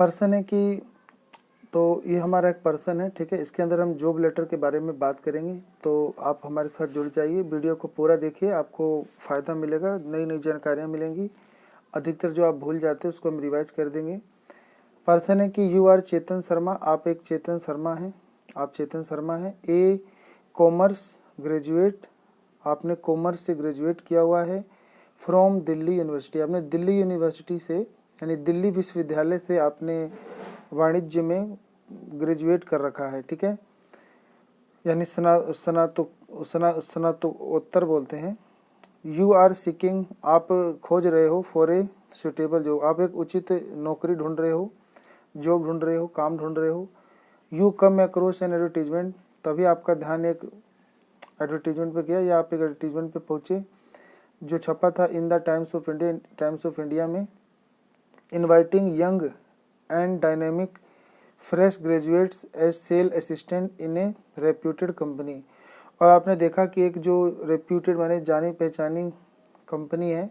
Person है कि तो ये हमारा एक पर्सन है, ठीक है। इसके अंदर हम जॉब लेटर के बारे में बात करेंगे, तो आप हमारे साथ जुड़ जाइए, वीडियो को पूरा देखिए, आपको फ़ायदा मिलेगा, नई नई जानकारियाँ मिलेंगी। अधिकतर जो आप भूल जाते हैं उसको हम रिवाइज कर देंगे। पर्सन है कि यू आर चेतन शर्मा, आप एक चेतन शर्मा हैं, आप चेतन शर्मा हैं। ए कॉमर्स ग्रेजुएट, आपने कॉमर्स से ग्रेजुएट किया हुआ है। फ्रॉम दिल्ली यूनिवर्सिटी, आपने दिल्ली यूनिवर्सिटी से यानी दिल्ली विश्वविद्यालय से आपने वाणिज्य में ग्रेजुएट कर रखा है, ठीक है। यानी स्नातकोत्तर बोलते हैं। यू आर सीकिंग, आप खोज रहे हो। फॉर ए सुटेबल जॉब, आप एक उचित नौकरी ढूंढ रहे हो, जॉब ढूंढ रहे हो, काम ढूंढ रहे हो। You come across N advertisement, तभी आपका ध्यान एक एडवर्टीजमेंट पे गया या आप एक एडवर्टीजमेंट पे पहुँचे जो छपा था in the Times of India में। Inviting young and dynamic fresh graduates as sale assistant in a reputed company. और आपने देखा कि एक जो रेप्यूटेड माने जानी पहचानी कंपनी है,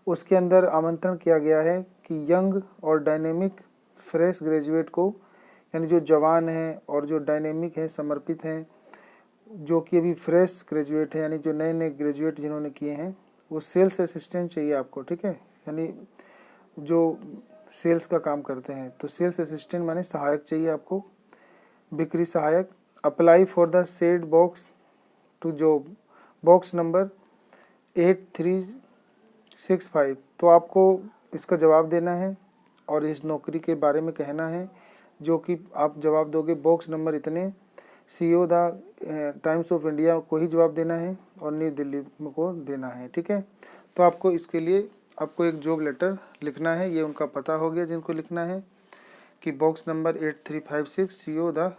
उसके अंदर आमंत्रण किया गया है कि यंग और डायनेमिक फ्रेश ग्रेजुएट को, यानी जो जवान हैं और जो डायनेमिक हैं, समर्पित हैं, जो कि अभी फ्रेश ग्रेजुएट है, यानी जो नए नए ग्रेजुएट जिन्होंने किए हैं, वो सेल्स असिस्टेंट चाहिए आपको, ठीक है। यानी जो सेल्स का काम करते हैं, तो सेल्स असिस्टेंट माने सहायक चाहिए आपको, बिक्री सहायक। Apply for the said box to job, box number 8365। तो आपको इसका जवाब देना है और इस नौकरी के बारे में कहना है, जो कि आप जवाब दोगे बॉक्स नंबर इतने, CEO the Times of India को ही जवाब देना है और न्यू दिल्ली को देना है, ठीक है। तो आपको इसके लिए आपको एक जॉब लेटर लिखना है, ये उनका पता हो गया जिनको लिखना है कि box number 8356 CEO the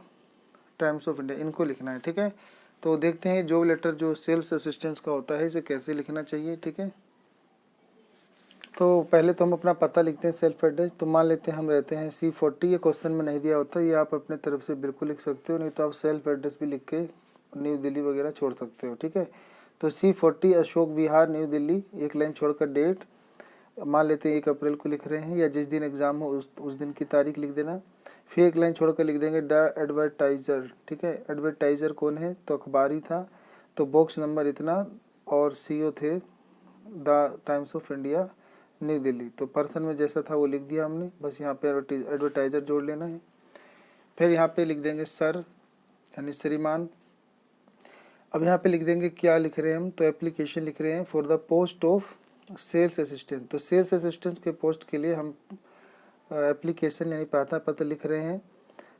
Times of India, इनको लिखना है, ठीक है। तो देखते हैं जॉब लेटर जो सेल्स असिस्टेंट्स का होता है इसे कैसे लिखना चाहिए, ठीक है। तो पहले तो हम अपना पता लिखते हैं, सेल्फ एड्रेस। तो मान लेते हैं हम रहते हैं C40, ये क्वेश्चन में नहीं दिया होता, ये आप अपने तरफ से बिल्कुल लिख सकते हो, नहीं तो आप सेल्फ एड्रेस भी लिख के न्यू दिल्ली वगैरह छोड़ सकते हो, ठीक है। तो C40 अशोक विहार न्यू दिल्ली, एक लाइन छोड़कर डेट मान लेते हैं 1 अप्रैल को लिख रहे हैं, या जिस दिन एग्ज़ाम हो उस दिन की तारीख लिख देना। फिर एक लाइन छोड़कर लिख देंगे द एडवर्टाइज़र, ठीक है। एडवर्टाइज़र कौन है, तो अखबारी था, तो बॉक्स नंबर इतना, और CEO थे the Times of India new Delhi. तो पर्सन में जैसा था वो लिख दिया हमने, बस यहाँ पे एडवर्टाइज़र जोड़ लेना है। फिर यहाँ पे लिख देंगे सर, यानी श्रीमान। अब यहाँ पे लिख देंगे क्या लिख रहे हैं हम, तो एप्लीकेशन लिख रहे हैं for the post of sales assistant. तो सेल्स असिस्टेंट के पोस्ट के लिए हम एप्लीकेशन यानी पत्र लिख रहे हैं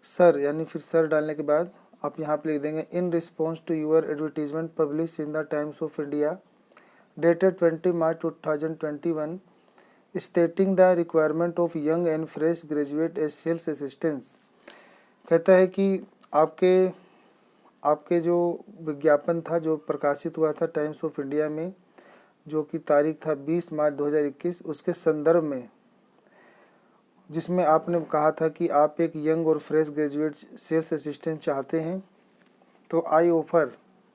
सर, यानी फिर सर डालने के बाद आप यहाँ पे लिख देंगे in response to your advertisement publish in the Times of India dated 20 March 2021 stating the requirement of young and fresh graduate as sales assistants. कहता है कि आपके जो विज्ञापन था जो प्रकाशित हुआ था टाइम्स ऑफ इंडिया में, जो कि तारीख था 20 मार्च 2021, उसके संदर्भ में, जिसमें आपने कहा था कि आप एक यंग और फ्रेश ग्रेजुएट सेल्स असिस्टेंट चाहते हैं, तो आई ऑफर,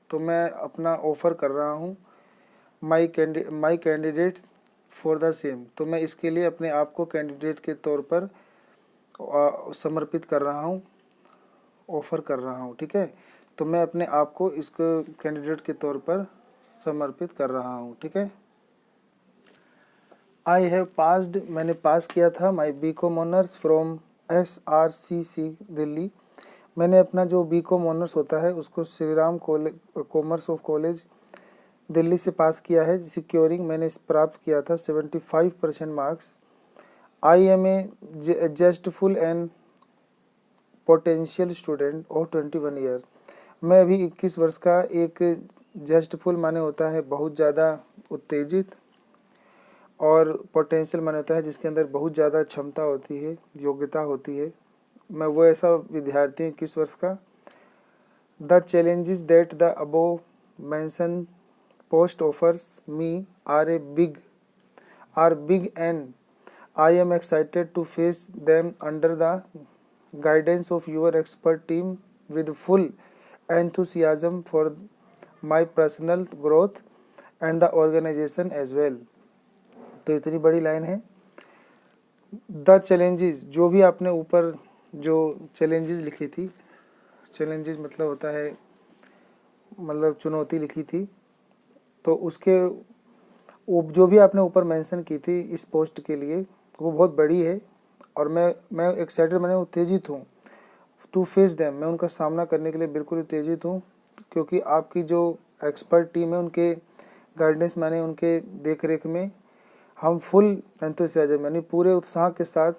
तो मैं अपना ऑफ़र कर रहा हूँ my candidates for the same. तो मैं इसके लिए अपने आप को कैंडिडेट के तौर पर समर्पित कर रहा हूँ, ऑफ़र कर रहा हूँ, ठीक है। तो मैं अपने आप को इसको कैंडिडेट के तौर पर समर्पित कर रहा हूँ, ठीक है। आई हैव पास्ड, मैंने पास किया था माई BCom honours from SRCC Delhi. मैंने अपना जो BCom ऑनर्स होता है उसको Shri Ram commerce of college Delhi से पास किया है। सिक्योरिंग मैंने प्राप्त किया था 75% marks. I am a zestful and potential student of 21 year. मैं अभी 21 वर्ष का एक जेस्टफुल माने होता है बहुत ज़्यादा उत्तेजित, और पोटेंशियल माने होता है जिसके अंदर बहुत ज़्यादा क्षमता होती है, योग्यता होती है। मैं वो ऐसा विद्यार्थी 21 वर्ष का। The challenges that the above mention post offers me are big and I am excited to face them under the guidance of your expert team with full enthusiasm for my personal growth and the organization as well। तो इतनी बड़ी line है। The challenges, जो भी आपने ऊपर जो challenges लिखी थी, चैलेंजेस मतलब होता है मतलब चुनौती लिखी थी, तो उसके वो जो भी आपने ऊपर मेंशन की थी इस पोस्ट के लिए वो बहुत बड़ी है, और मैं एक्साइटेड, मैंने उत्तेजित हूँ टू फेस देम, मैं उनका सामना करने के लिए बिल्कुल उत्तेजित हूँ, क्योंकि आपकी जो एक्सपर्ट टीम है उनके गाइडेंस मैंने उनके देख रेख में हम फुल एंथुसियाज्म यानी पूरे उत्साह के साथ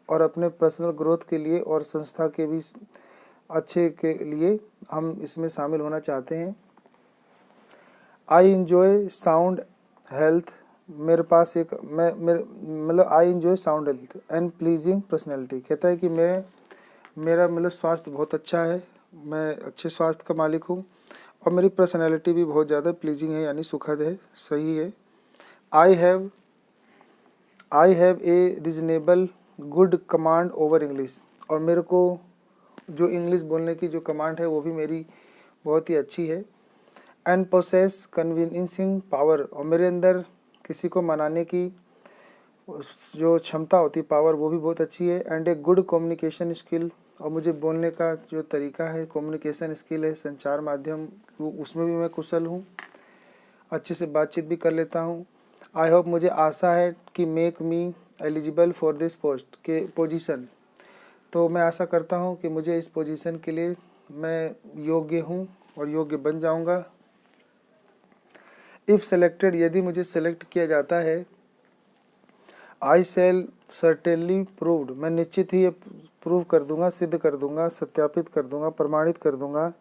और अपने पर्सनल ग्रोथ के लिए और संस्था के भी अच्छे के लिए हम इसमें शामिल होना चाहते हैं। आई इंजॉय साउंड हेल्थ, मेरे पास एक मैं मेरे मतलब I enjoy sound health and pleasing personality, कहता है कि मेरा मतलब स्वास्थ्य बहुत अच्छा है, मैं अच्छे स्वास्थ्य का मालिक हूँ और मेरी पर्सनैलिटी भी बहुत ज़्यादा प्लीजिंग है यानी सुखद है, सही है। I have a reasonable good command over English, और मेरे को जो इंग्लिश बोलने की जो कमांड है वो भी मेरी बहुत ही अच्छी है। एंड पोसेस कन्विंसिंग पावर, और मेरे अंदर किसी को मनाने की जो क्षमता होती पावर वो भी बहुत अच्छी है। And a good communication skill, और मुझे बोलने का जो तरीका है कम्युनिकेशन स्किल है, संचार माध्यम, उसमें भी मैं कुशल हूँ, अच्छे से बातचीत भी कर लेता हूँ। आई होप, मुझे आशा है कि make me eligible for this post के पोजीशन, तो मैं आशा करता हूँ कि मुझे इस पोजीशन के लिए मैं योग्य हूँ और योग्य बन जाऊँगा। इफ़ सेलेक्टेड, यदि मुझे सेलेक्ट किया जाता है, आई सेल सर्टेनली प्रूव्ड, मैं निश्चित ही ये प्रूव कर दूंगा, सिद्ध कर दूंगा, सत्यापित कर दूंगा, प्रमाणित कर दूंगा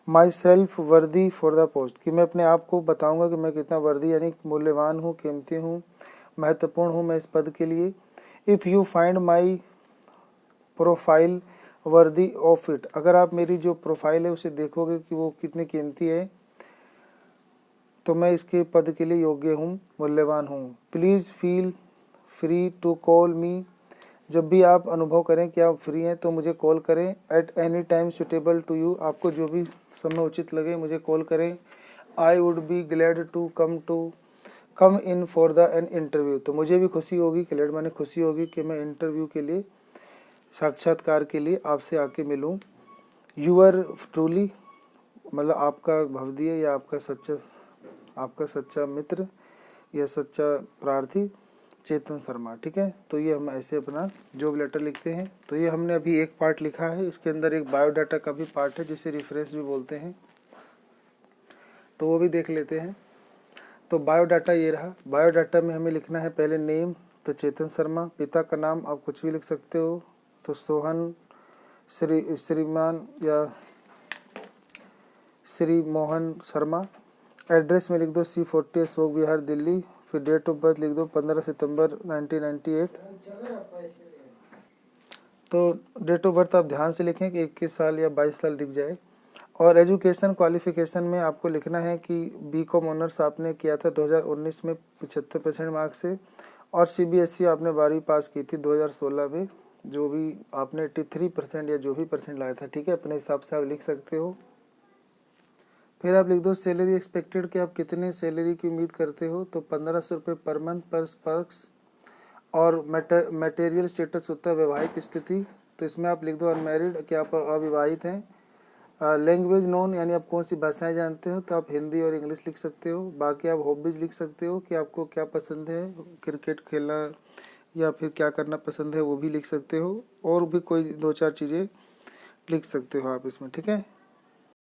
माई सेल्फ वर्दी फॉर द पोस्ट, कि मैं अपने आप को बताऊंगा कि मैं कितना वर्दी यानी मूल्यवान हूँ, कीमती हूँ, महत्वपूर्ण हूँ मैं इस पद के लिए। If you find my profile worthy of it, अगर आप मेरी जो प्रोफाइल है उसे देखोगे कि वो कितनी कीमती है, तो मैं इसके पद के लिए योग्य हूँ, मूल्यवान हूँ। Please feel free to call me, जब भी आप अनुभव करें कि आप फ्री हैं तो मुझे कॉल करें। At any time suitable to you, आपको जो भी समय उचित लगे मुझे कॉल करें। I would be glad to come in for the an interview, तो मुझे भी खुशी होगी, ग्लैड माने खुशी होगी कि मैं इंटरव्यू के लिए, साक्षात्कार के लिए आपसे आके मिलूँ। यूअर ट्रूली, मतलब आपका भवदीय या आपका सच्चा मित्र या सच्चा प्रार्थी चेतन शर्मा, ठीक है। तो ये हम ऐसे अपना जॉब लेटर लिखते हैं। तो ये हमने अभी एक पार्ट लिखा है, इसके अंदर एक बायोडाटा का भी पार्ट है जिसे रेफरेंस भी बोलते हैं, तो वो भी देख लेते हैं। तो बायोडाटा ये रहा। बायोडाटा में हमें लिखना है पहले नेम, तो चेतन शर्मा। पिता का नाम आप कुछ भी लिख सकते हो, तो सोहन श्रीमान या श्री मोहन शर्मा। एड्रेस में लिख दो C40 अशोक विहार दिल्ली। फिर डेट ऑफ बर्थ लिख दो 15 सितंबर 1998। तो डेट ऑफ बर्थ आप ध्यान से लिखें कि 21 साल या 22 साल दिख जाए। और एजुकेशन क्वालिफिकेशन में आपको लिखना है कि B.Com ऑनर्स आपने किया था 2019 में 75% मार्क्स से, और CBSE आपने 12वीं पास की थी 2016 में, जो भी आपने 83% या जो भी परसेंट लाया था, ठीक है, अपने हिसाब से आप लिख सकते हो। फिर आप लिख दो सैलरी एक्सपेक्टेड, कि आप कितने सैलरी की उम्मीद करते हो, तो 1500 रुपये पर मंथ पर पर्क्स। और मटेरियल स्टेटस होता है वैवाहिक स्थिति, तो इसमें आप लिख दो अनमैरिड, कि आप अविवाहित हैं। लैंग्वेज नोन, यानी आप कौन सी भाषाएं जानते हो, तो आप हिंदी और इंग्लिश लिख सकते हो। बाकी आप हॉबीज़ लिख सकते हो कि आपको क्या पसंद है, क्रिकेट खेलना या फिर क्या करना पसंद है वो भी लिख सकते हो, और भी कोई 2-4 चीज़ें लिख सकते हो आप इसमें, ठीक है।